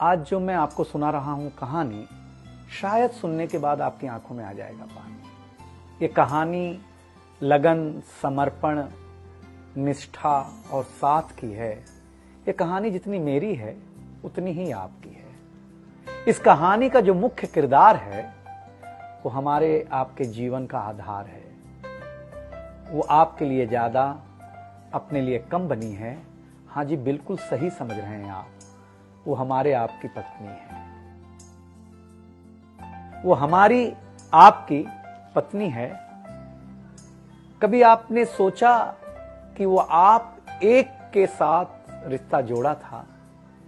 आज जो मैं आपको सुना रहा हूं कहानी, शायद सुनने के बाद आपकी आंखों में आ जाएगा पानी। ये कहानी लगन, समर्पण, निष्ठा और साथ की है। ये कहानी जितनी मेरी है उतनी ही आपकी है। इस कहानी का जो मुख्य किरदार है वो हमारे आपके जीवन का आधार है। वो आपके लिए ज्यादा, अपने लिए कम बनी है। हाँ जी, बिल्कुल सही समझ रहे हैं आप। वो हमारे आपकी पत्नी है। वो हमारी आपकी पत्नी है। कभी आपने सोचा कि वो आप एक के साथ रिश्ता जोड़ा था,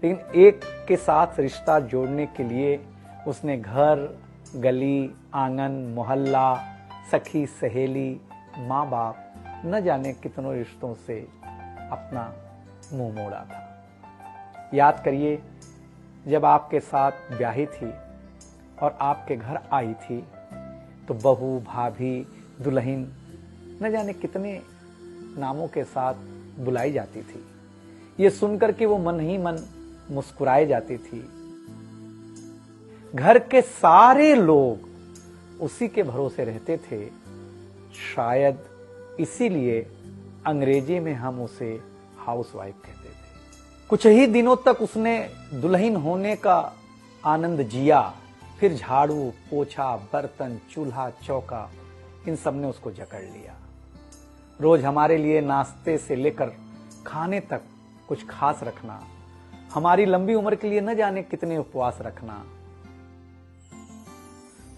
लेकिन एक के साथ रिश्ता जोड़ने के लिए उसने घर, गली, आंगन, मोहल्ला, सखी, सहेली, माँ बाप, न जाने कितनों रिश्तों से अपना मुंह मोड़ा था। याद करिए, जब आपके साथ ब्याही थी और आपके घर आई थी तो बहू, भाभी, दुल्हन, न जाने कितने नामों के साथ बुलाई जाती थी। ये सुनकर के वो मन ही मन मुस्कुराए जाती थी। घर के सारे लोग उसी के भरोसे रहते थे। शायद इसीलिए अंग्रेजी में हम उसे हाउसवाइफ कहते थे। कुछ ही दिनों तक उसने दुल्हन होने का आनंद जिया। फिर झाड़ू, पोछा, बर्तन, चूल्हा, चौका, इन सब ने उसको जकड़ लिया। रोज हमारे लिए नाश्ते से लेकर खाने तक कुछ खास रखना, हमारी लंबी उम्र के लिए न जाने कितने उपवास रखना।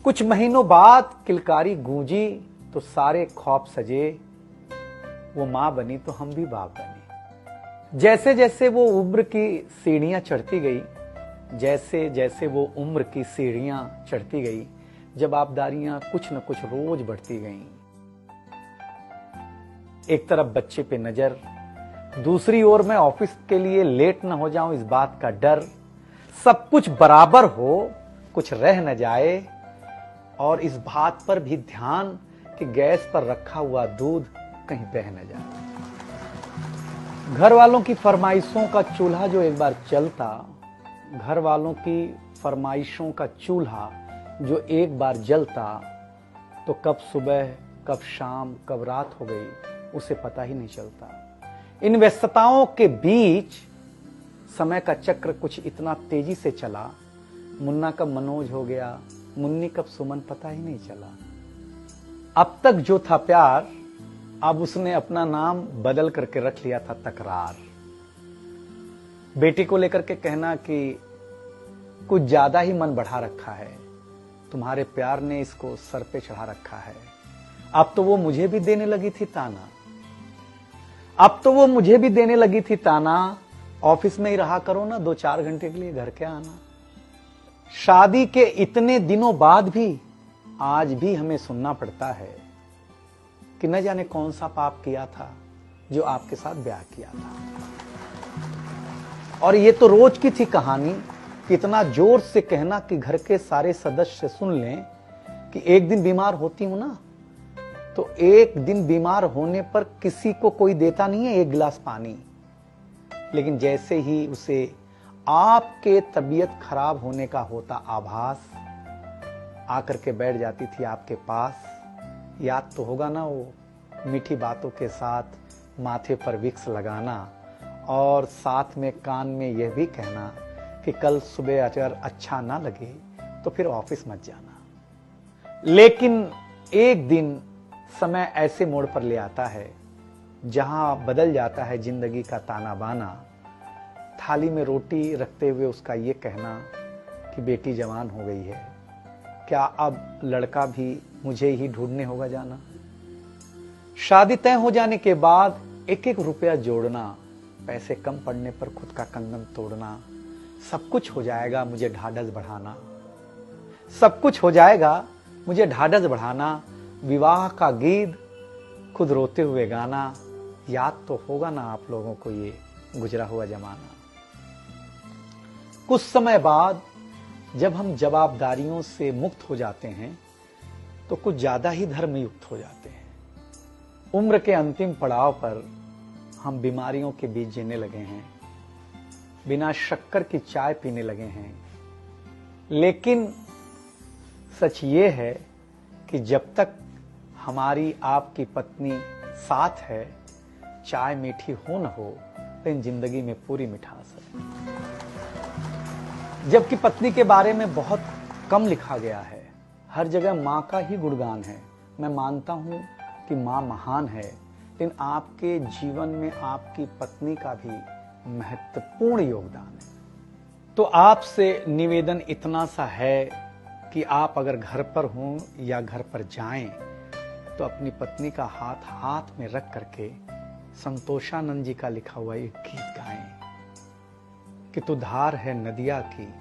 कुछ महीनों बाद किलकारी गूंजी तो सारे ख्वाब सजे। वो मां बनी तो हम भी बाप बने। जैसे जैसे वो उम्र की सीढ़ियां चढ़ती गई, जैसे जैसे वो उम्र की सीढ़ियां चढ़ती गई, जवाबदारियां कुछ न कुछ रोज बढ़ती गईं। एक तरफ बच्चे पे नजर, दूसरी ओर मैं ऑफिस के लिए लेट न हो जाऊं इस बात का डर। सब कुछ बराबर हो, कुछ रह न जाए, और इस बात पर भी ध्यान कि गैस पर रखा हुआ दूध कहीं बह न जाए। घर वालों की फरमाइशों का चूल्हा जो एक बार चलता, घर वालों की फरमाइशों का चूल्हा जो एक बार जलता, तो कब सुबह, कब शाम, कब रात हो गई उसे पता ही नहीं चलता। इन व्यस्तताओं के बीच समय का चक्र कुछ इतना तेजी से चला, मुन्ना कब मनोज हो गया, मुन्नी कब सुमन, पता ही नहीं चला। अब तक जो था प्यार, अब उसने अपना नाम बदल करके रख लिया था तकरार। बेटी को लेकर के कहना कि कुछ ज्यादा ही मन बढ़ा रखा है, तुम्हारे प्यार ने इसको सर पे चढ़ा रखा है। अब तो वो मुझे भी देने लगी थी ताना, अब तो वो मुझे भी देने लगी थी ताना, ऑफिस में ही रहा करो ना, 2-4 घंटे के लिए घर के आना। शादी के इतने दिनों बाद भी आज भी हमें सुनना पड़ता है कि न जाने कौन सा पाप किया था जो आपके साथ ब्याह किया था। और ये तो रोज की थी कहानी। इतना जोर से कहना कि घर के सारे सदस्य सुन लें कि एक दिन बीमार होती हूं ना, तो एक दिन बीमार होने पर किसी को कोई देता नहीं है 1 गिलास पानी, लेकिन जैसे ही उसे आपके तबीयत खराब होने का होता आभास, आकर के बैठ जाती थी आपके पास। याद तो होगा ना, वो मीठी बातों के साथ माथे पर विक्स लगाना और साथ में कान में यह भी कहना कि कल सुबह अगर अच्छा ना लगे तो फिर ऑफिस मत जाना। लेकिन एक दिन समय ऐसे मोड़ पर ले आता है जहां बदल जाता है जिंदगी का ताना बाना। थाली में रोटी रखते हुए उसका ये कहना कि बेटी जवान हो गई है, क्या अब लड़का भी मुझे ही ढूंढने होगा जाना। शादी तय हो जाने के बाद 1-1 रुपया जोड़ना, पैसे कम पड़ने पर खुद का कंगन तोड़ना, सब कुछ हो जाएगा मुझे ढाढ़स बढ़ाना, सब कुछ हो जाएगा मुझे ढाढ़स बढ़ाना। विवाह का गीत खुद रोते हुए गाना। याद तो होगा ना आप लोगों को ये गुजरा हुआ जमाना। कुछ समय बाद जब हम जवाबदारियों से मुक्त हो जाते हैं तो कुछ ज्यादा ही धर्मयुक्त हो जाते हैं। उम्र के अंतिम पड़ाव पर हम बीमारियों के बीच जीने लगे हैं। बिना शक्कर की चाय पीने लगे हैं। लेकिन सच ये है कि जब तक हमारी आपकी पत्नी साथ है, चाय मीठी हो न हो, लेकिन जिंदगी में पूरी मिठास है। जबकि पत्नी के बारे में बहुत कम लिखा गया है, हर जगह मां का ही गुणगान है। मैं मानता हूं कि मां महान है, लेकिन आपके जीवन में आपकी पत्नी का भी महत्वपूर्ण योगदान है। तो आपसे निवेदन इतना सा है कि आप अगर घर पर हों या घर पर जाएं तो अपनी पत्नी का हाथ हाथ में रख करके संतोषानंद जी का लिखा हुआ एक गीत गाएं कि तू धार है नदिया की,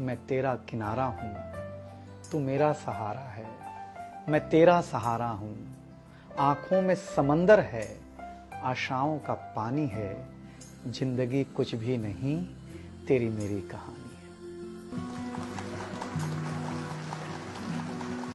मैं तेरा किनारा हूं, तू मेरा सहारा है, मैं तेरा सहारा हूं। आंखों में समंदर है, आशाओं का पानी है, जिंदगी कुछ भी नहीं, तेरी मेरी कहानी।